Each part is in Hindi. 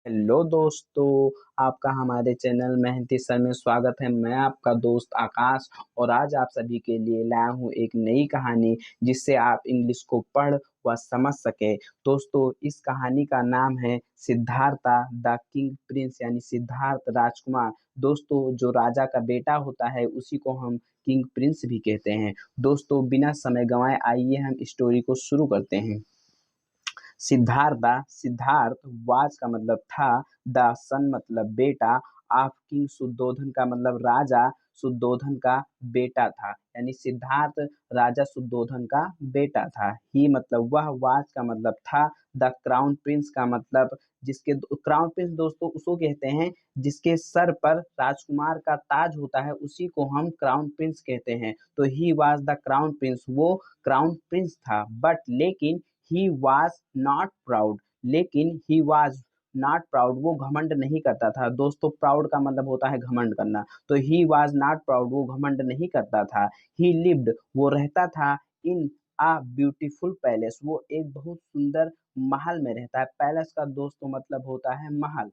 हेलो दोस्तों, आपका हमारे चैनल मेहनती सर में स्वागत है। मैं आपका दोस्त आकाश और आज आप सभी के लिए लाया हूँ एक नई कहानी जिससे आप इंग्लिश को पढ़ व समझ सके। दोस्तों, इस कहानी का नाम है सिद्धार्था द किंग प्रिंस यानी सिद्धार्थ राजकुमार। दोस्तों, जो राजा का बेटा होता है उसी को हम किंग प्रिंस भी कहते हैं। दोस्तों, बिना समय गंवाए आइए हम स्टोरी को शुरू करते हैं। सिद्धार्था सिद्धार्थ वाज का मतलब था, द सन मतलब बेटा, ऑफ किंग शुद्धोधन का मतलब राजा शुद्धोधन का बेटा था, यानी सिद्धार्थ राजा शुद्धोधन का बेटा था। ही मतलब वह, वाज का मतलब था, द क्राउन प्रिंस का मतलब जिसके क्राउन प्रिंस दोस्तों उसको कहते हैं जिसके सर पर राजकुमार का ताज होता है, उसी को हम क्राउन प्रिंस कहते हैं। तो he was the crown Prince, वो क्राउन प्रिंस था। बट लेकिन ही वॉज नॉट प्राउड, लेकिन ही वॉज नॉट प्राउड, वो घमंड नहीं करता था। दोस्तों, प्राउड का मतलब होता है घमंड करना, तो ही वॉज नॉट प्राउड, वो घमंड नहीं करता था। ही लिव्ड, वो रहता था, इन आ ब्यूटीफुल पैलेस, वो एक बहुत सुंदर महल में रहता है। पैलेस का दोस्तों मतलब होता है महल।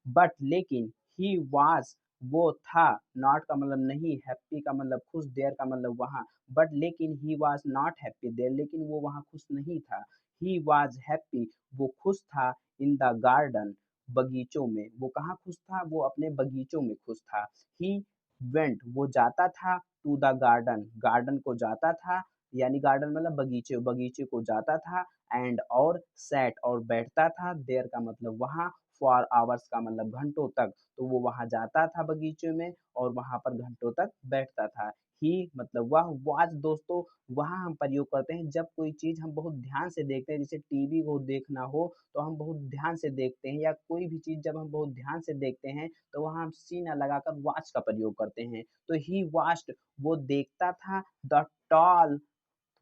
बट लेकिन ही वॉज, वो था, नॉट का मतलब नहीं, हैप्पी का मतलब खुश, देयर का मतलब वहां। बट लेकिन he was not happy there, लेकिन वो वहां खुश नहीं था। ही वॉज हैप्पी, वो खुश था, इन द गार्डन, बगीचों में। वो कहाँ खुश था? वो अपने बगीचों में खुश था। ही वेंट, वो जाता था, टू द गार्डन, गार्डन को जाता था, यानी गार्डन मतलब बगीचे, बगीचे को जाता था। एंड और सैट, और बैठता था, देयर का मतलब वहां, फॉर आवर्स का मतलब घंटों तक। तो वो वहां जाता था बगीचे में और वहां पर घंटों तक बैठता था। ही मतलब वह, वाज दोस्तों वहां हम प्रयोग करते हैं जब कोई चीज हम बहुत ध्यान से देखते हैं, जैसे टीवी को देखना हो तो हम बहुत ध्यान से देखते हैं, या कोई भी चीज जब हम बहुत ध्यान से देखते हैं तो वहां हम सी ना लगाकर वॉच का प्रयोग करते हैं। तो ही वॉच्ड, वो देखता था, टॉल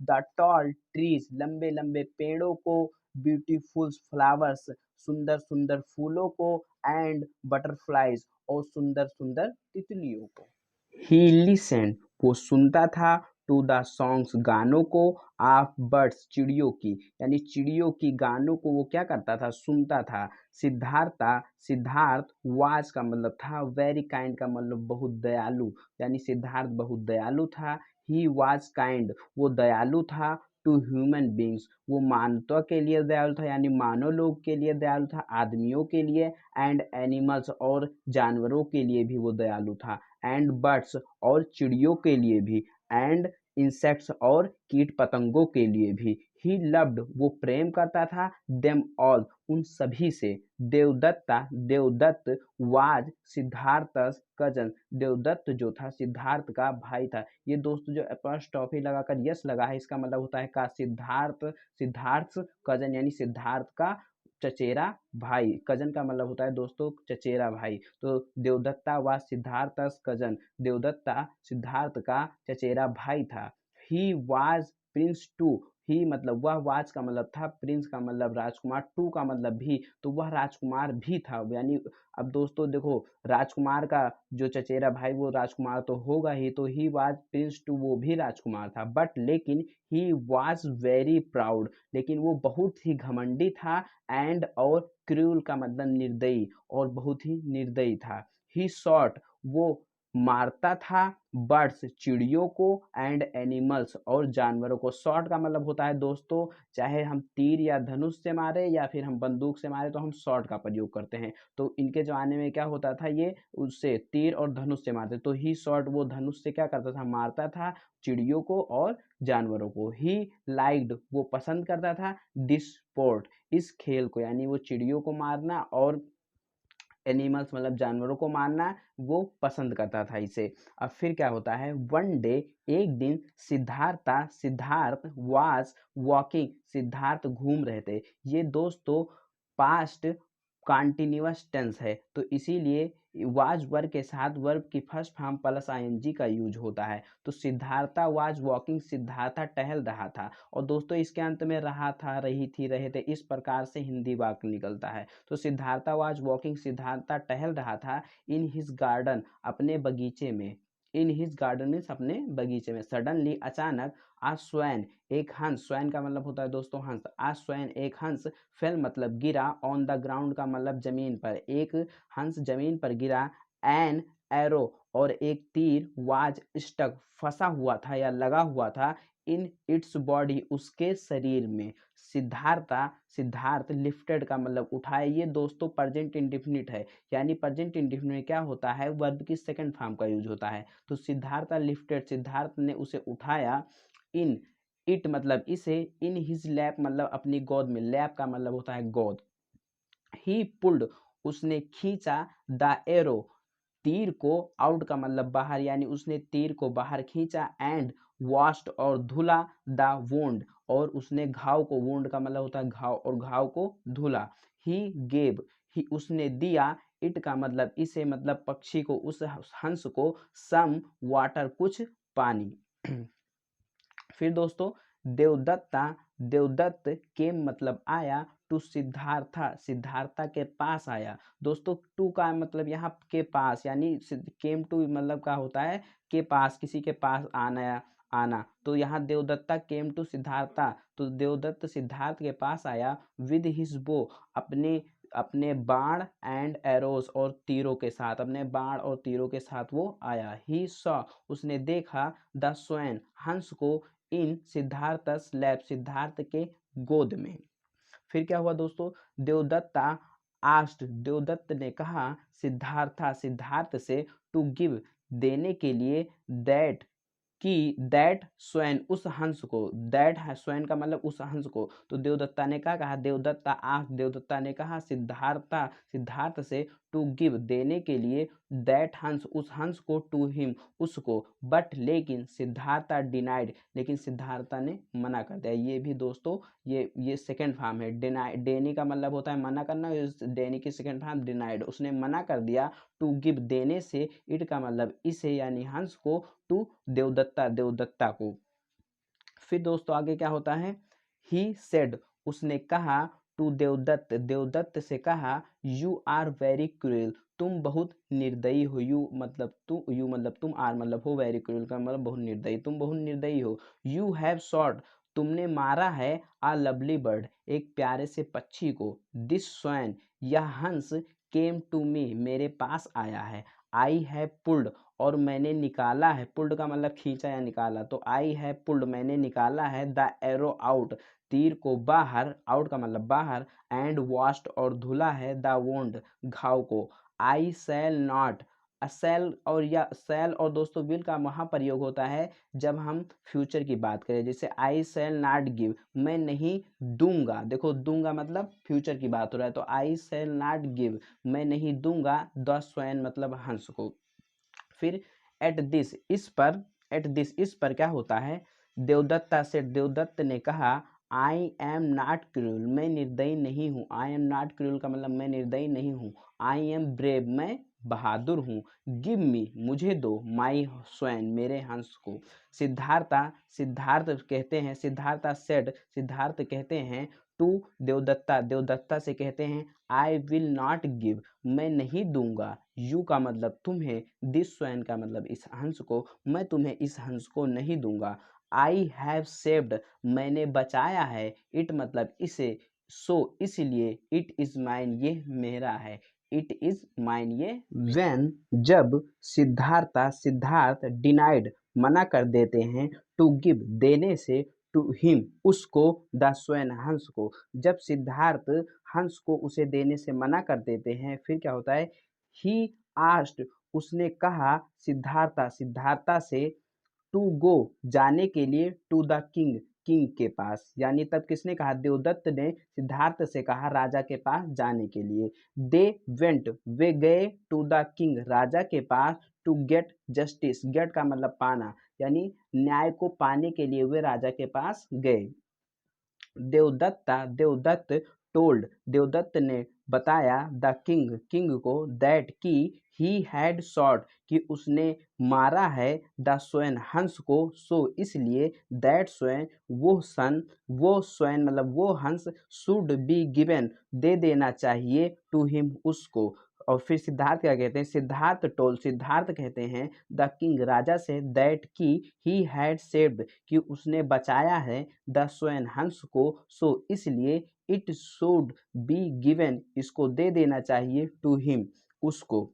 द टॉल ट्रीज, लंबे लंबे पेड़ों को, ब्यूटीफुल फ्लावर्स, सुंदर सुंदर फूलों को, एंड बटरफ्लाइज, और सुंदर सुंदर तितलियों को। ही लिसन, वो सुनता था, टू द सॉन्ग्स, गानों को, ऑफ बर्ड्स, चिड़ियों की, यानी चिड़ियों की गानों को वो क्या करता था? सुनता था। सिद्धार्था, सिद्धार्थ वाज का मतलब था, वेरी काइंड का मतलब बहुत दयालु, यानी सिद्धार्थ बहुत दयालु था। ही वाज काइंड, वो दयालु था, टू ह्यूमन बींग्स, वो मानवता के लिए दयालु था, यानी मानव लोग के लिए दयालु था, आदमियों के लिए, एंड एनिमल्स, और जानवरों के लिए भी वो दयालु था, एंड बर्ड्स, और चिड़ियों के लिए भी, एंड इंसेक्ट्स, और कीट पतंगों के लिए भी। ही लव्ड, वो प्रेम करता था, देम ऑल, उन सभी से। देवदत्ता, देवदत्त वाज सिद्धार्थ कजन, देवदत्त जो था सिद्धार्थ का भाई था। ये दोस्तों जो अपॉस्ट्रोफी लगाकर यस लगा है, इसका मतलब होता है का सिद्धार्थ, सिद्धार्थ कजन यानी सिद्धार्थ का चचेरा भाई। कजन का मतलब होता है दोस्तों चचेरा भाई। तो देवदत्ता व सिद्धार्थ कजन, देवदत्ता सिद्धार्थ का चचेरा भाई था। ही वाज प्रिंस टू, ही मतलब वह, वाज का मतलब था, प्रिंस का मतलब राजकुमार, टू का मतलब भी, तो वह राजकुमार भी था। यानी अब दोस्तों देखो, राजकुमार का जो चचेरा भाई वो राजकुमार तो होगा ही, तो ही वाज प्रिंस टू, वो भी राजकुमार था। बट लेकिन ही वाज वेरी प्राउड, लेकिन वो बहुत ही घमंडी था, एंड और क्रूल का मतलब निर्दयी, और बहुत ही निर्दयी था। ही शॉट, वो मारता था, बर्ड्स, चिड़ियों को, एंड एनिमल्स, और जानवरों को। शॉट का मतलब होता है दोस्तों, चाहे हम तीर या धनुष से मारे या फिर हम बंदूक से मारे तो हम शॉट का प्रयोग करते हैं। तो इनके जमाने में क्या होता था, ये उससे तीर और धनुष से मारते, तो ही शॉट, वो धनुष से क्या करता था? मारता था चिड़ियों को और जानवरों को। ही लाइक्ड, वो पसंद करता था, दिस स्पोर्ट, इस खेल को, यानी वो चिड़ियों को मारना और एनिमल्स मतलब जानवरों को मारना वो पसंद करता था इसे। अब फिर क्या होता है, वन डे, एक दिन, सिद्धार्थ वाज वॉकिंग, सिद्धार्थ घूम रहे थे। ये दोस्तों पास्ट कॉन्टिन्यूअस टेंस है, तो इसीलिए वाज वर्ब के साथ वर्ब की फर्स्ट फॉर्म प्लस आईएनजी का यूज होता है। तो सिद्धार्था वाज वॉकिंग, सिद्धार्था टहल रहा था। और दोस्तों इसके अंत में रहा था, रही थी, रहे थे, इस प्रकार से हिंदी वाक्य निकलता है। तो सिद्धार्था वाज वॉकिंग, सिद्धार्था टहल रहा था, इन हिज गार्डन, अपने बगीचे में, इन हिज गार्डन मीन्स अपने बगीचे में। सडनली अचानक आ स्वैन एक हंस, स्वैन का मतलब होता है दोस्तों हंस, आ स्वैन एक हंस, फेल मतलब गिरा, ऑन द ग्राउंड का मतलब जमीन पर, एक हंस जमीन पर गिरा, एन एरो और एक तीर, वाज स्टक फंसा हुआ था या लगा हुआ था, इन इट्स बॉडी उसके शरीर में। सिद्धार्थ लिफ्टेड का मतलब उठाए, ये दोस्तों प्रेजेंट इंडेफिनिट है, यानी प्रेजेंट इंडेफिनिट में क्या होता है, वर्ब की सेकंड फॉर्म का यूज होता है। तो सिद्धार्थ लिफ्टेड, सिद्धार्थ ने उसे उठाया, इन इट मतलब इसे, इन हिज लैप मतलब अपनी गोद में, लैप का मतलब होता है गोद, ही पुल्ड उसने खींचा, द एरो तीर को, आउट का मतलब बाहर, यानी उसने तीर को बाहर खींचा, एंड वॉश्ड और धुला, द वोंड और उसने घाव को, वोंड का मतलब होता है घाव, और घाव को धुला, ही गेव ही उसने दिया, इट का मतलब इसे मतलब पक्षी को, उस हंस को, सम वाटर कुछ पानी। फिर दोस्तों देवदत्त के मतलब आया, टू सिद्धार्था सिद्धार्था के पास आया। दोस्तों टू का मतलब यहाँ के पास, यानी केम टू मतलब का होता है के पास, किसी के पास आना आना। तो यहाँ देवदत्ता केम टू सिद्धार्था, तो देवदत्त सिद्धार्थ के पास आया, विद हिज बो अपने अपने बाण एंड एरोस और तीरों के साथ, अपने बाण और तीरों के साथ वो आया। ही सॉ उसने देखा, द स्वैन हंस को, इन सिद्धार्थस लैब सिद्धार्थ के गोद में। फिर क्या हुआ दोस्तों, देवदत्त ने कहा, सिद्धार्थ से, टू गिव देने के लिए, दैट कि दैट स्वैन उस हंस को, दैट है स्वैन का मतलब उस हंस को। तो देवदत्ता ने क्या कहा, देवदत्ता ने कहा सिद्धार्थ से, टू गिव देने के लिए, दैट हंस उस हंस को, टू हिम उसको, बट लेकिन सिद्धार्था डिनाइड लेकिन सिद्धार्था ने मना कर दिया। ये भी दोस्तों ये सेकंड फॉर्म है, डेनी का मतलब होता है मना करना, डेनी की सेकंड फॉर्म डिनाइड, उसने मना कर दिया, टू गिव देने से, इट का मतलब इसे यानी हंस को, टू देवदत्ता को। फिर दोस्तों आगे क्या होता है, ही सेड उसने कहा, टू देवदत्त से कहा, यू आर वेरी क्रूएल तुम बहुत निर्दयी हो, यू मतलब तुम, आर मतलब हो, वेरी क्रूएल का मतलब बहुत निर्दयी, तुम बहुत निर्दयी हो। यू हैव शॉट तुमने मारा है, आ लवली बर्ड एक प्यारे से पक्षी को, दिस स्वैन यह हंस, केम टू मी मेरे पास आया है, आई हैव पुल्ड और मैंने निकाला है, पुल्ड का मतलब खींचा या निकाला, तो आई है पुल्ड मैंने निकाला है, द एरो आउट तीर को बाहर, आउट का मतलब बाहर, एंड वॉश्ड और धुला है, द वोंड घाव को, आई शैल नॉट, सेल और या सेल और दोस्तों विल का वहाँ प्रयोग होता है जब हम फ्यूचर की बात करें, जैसे आई शैल नॉट गिव मैं नहीं दूंगा, देखो दूंगा मतलब फ्यूचर की बात हो रहा है, तो आई शैल नॉट गिव मैं नहीं दूंगा, द स्वैन मतलब हंस को। फिर इस पर क्या होता है, देवदत्त ने कहा, आई एम नॉट क्रूल मैं निर्दयी नहीं हूँ, आई एम नॉट क्रूल का मतलब मैं निर्दयी नहीं हूँ, आई एम ब्रेव मैं बहादुर हूँ, गिव मी मुझे दो, माई स्वैन मेरे हंस को। सिद्धार्थ कहते हैं टू देवदत्ता से कहते हैं, आई विल नॉट गिव मैं नहीं दूंगा, यू का मतलब तुम्हें, दिस स्वैन का मतलब इस हंस को, मैं तुम्हें इस हंस को नहीं दूंगा, आई हैव सेव्ड मैंने बचाया है, इट मतलब इसे, सो इसलिए, इट इज माइन ये मेरा है, इट इज माइन ये। व्हेन जब सिद्धार्थ डिनाइड मना कर देते हैं, टू गिव देने से, टू हिम उसको, द स्वैन हंस को, जब सिद्धार्थ हंस को उसे देने से मना कर देते हैं, फिर क्या होता है, ही आस्क्ड उसने कहा, सिद्धार्था से, टू गो जाने के लिए, टू द किंग के पास, यानी तब किसने कहा, देवदत्त ने सिद्धार्थ से कहा राजा के पास जाने के लिए। दे वेंट वे गए, टू द किंग राजा के पास, टू गेट जस्टिस गेट का मतलब पाना, यानी न्याय को पाने के लिए वे राजा के पास गए। देवदत्त ने बताया, द किंग को, दैट कि ही हैड शॉट कि उसने मारा है, द स्वैन हंस को, सो इसलिए, दैट स्वैन वो स्वैन मतलब वो हंस, शुड बी गिवन दे देना चाहिए, टू हिम उसको, और फिर सिद्धार्थ क्या कहते हैं, सिद्धार्थ कहते हैं the king Raja say that की ही हैड सेव्ड कि उसने बचाया है द स्वैन हंस को, सो इसलिए इट शुड बी गिवन इसको दे देना चाहिए टू हिम उसको।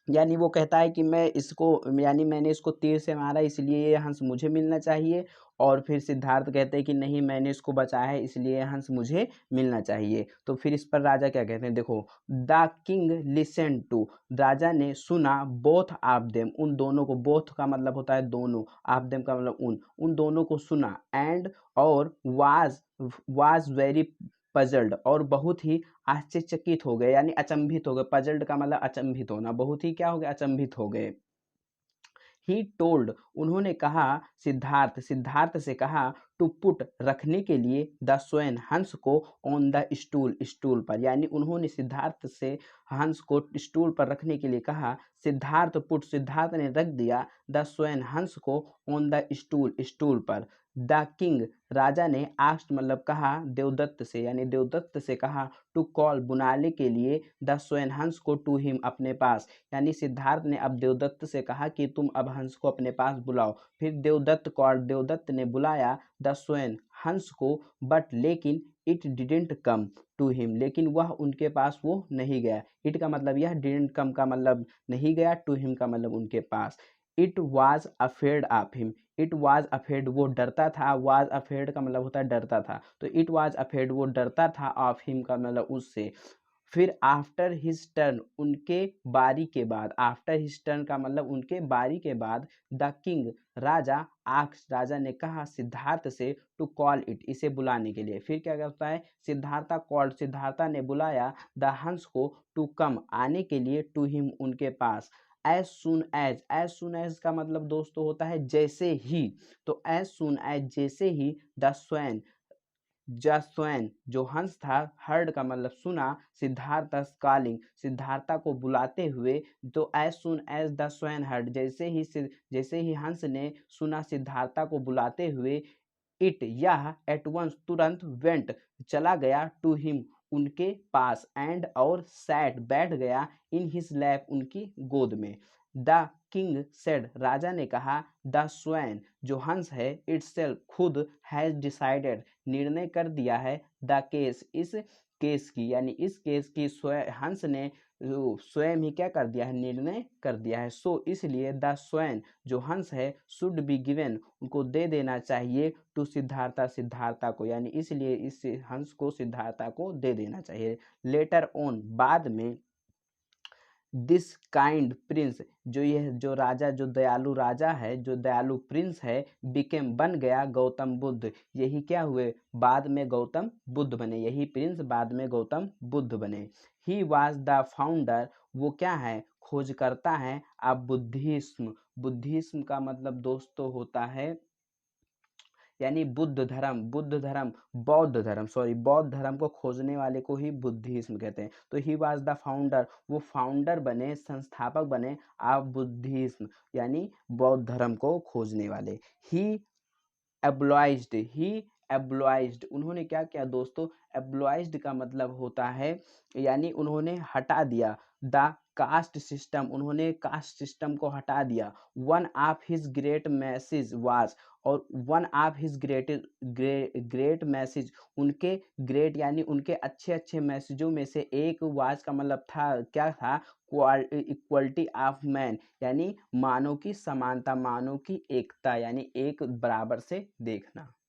यानी वो कहता है कि मैं इसको, यानी मैंने इसको तीर से मारा इसलिए ये हंस मुझे मिलना चाहिए। और फिर सिद्धार्थ कहते हैं कि नहीं मैंने इसको बचाया है इसलिए ये हंस मुझे मिलना चाहिए। तो फिर इस पर राजा क्या कहते हैं, देखो द किंग लिसन टू, राजा ने सुना बोथ ऑफ देम, उन दोनों को, बोथ का मतलब होता है दोनों, ऑफ देम का मतलब उन दोनों को सुना, एंड और वाज वेरी पजल्ड और बहुत ही आश्चर्यचकित हो गए, यानी अचंभित हो गए। पजल्ड का मतलब अचंभित होना, बहुत ही क्या हो गए, अचंभित हो गए। ही टोल्ड उन्होंने कहा, सिद्धार्थ से कहा टू पुट रखने के लिए द स्वैन हंस को ऑन द स्टूल पर, यानी उन्होंने सिद्धार्थ से हंस को स्टूल पर रखने के लिए कहा। सिद्धार्थ ने रख दिया द स्वैन हंस को ऑन द स्टूल पर। द किंग राजा ने आस्ट मतलब कहा देवदत्त से, यानी देवदत्त से कहा टू कॉल बुलाने के लिए द स्वैन हंस को टू हिम अपने पास, यानी सिद्धार्थ ने अब देवदत्त से कहा कि तुम अब हंस को अपने पास बुलाओ। फिर देवदत्त ने बुलाया द स्वैन हंस को, बट लेकिन it didn't come to him, लेकिन वह उनके पास वो नहीं गया। इट का मतलब यह, डिडेंट कम का मतलब नहीं गया, टू हिम का मतलब उनके पास। It was afraid of him, it was afraid वो डरता था, वॉज अफेड का मतलब होता है डरता था, तो इट वॉज अफेड वो डरता था, ऑफ हिम का मतलब उससे। फिर आफ्टर हिज टर्न उनके बारी के बाद, आफ्टर हिज टर्न का मतलब उनके बारी के बाद, द किंग राजा ने कहा सिद्धार्थ से टू कॉल इट इसे बुलाने के लिए। फिर क्या करता है, सिद्धार्था ने बुलाया द हंस को टू कम आने के लिए टू हिम उनके पास। एज सुन एज का मतलब दोस्तों होता है जैसे ही, तो एज सुन एज जैसे ही द स्वैन जो हंस था, हर्ड का मतलब सुना, सिद्धार्थ कॉलिंग सिद्धार्था को बुलाते हुए, तो as soon as the swan heard जैसे ही हंस ने सुना सिद्धार्था को बुलाते हुए, इट यह एट वंस तुरंत वेंट चला गया टू हिम उनके पास, एंड और सैट बैठ गया इन हिज लैप उनकी गोद में। द किंग सेड राजा ने कहा द स्वैन जो हंस है इटसेल्फ खुद हैज डिसाइडेड निर्णय कर दिया है द केस इस केस की, यानी इस केस की हंस ने स्वयं ही क्या कर दिया है, निर्णय कर दिया है। सो इसलिए द स्वैन जो हंस है शुड बी गिवन उनको दे देना चाहिए टू सिद्धार्था को, यानी इसलिए इस हंस को सिद्धार्था को दे देना चाहिए। लेटर ऑन बाद में, दिस काइंड प्रिंस जो दयालु राजा है, जो दयालु प्रिंस है, बिकेम बन गया गौतम बुद्ध, यही क्या हुए, बाद में गौतम बुद्ध बने, यही प्रिंस बाद में गौतम बुद्ध बने। ही वॉज द फाउंडर वो क्या है, खोज करता है। अब बुद्धिज्म का मतलब दोस्तों होता है, यानी बौद्ध धर्म को खोजने वाले को ही बुद्धिज्म कहते हैं। तो ही वाज द फाउंडर वो फाउंडर बने, संस्थापक बने ऑफ बुद्धिज्म, यानी बौद्ध धर्म को खोजने वाले। ही एब्लॉइज्ड उन्होंने क्या किया दोस्तों, एब्लॉइज्ड का मतलब होता है, यानी उन्होंने हटा दिया द कास्ट सिस्टम, उन्होंने कास्ट सिस्टम को हटा दिया। One of his great message was, और one of his great message उनके ग्रेट यानी उनके अच्छे अच्छे मैसेजों में से एक, वाज का मतलब था, क्या था, इक्वलिटी ऑफ मैन, यानी मानव की समानता, मानव की एकता, यानी एक बराबर से देखना।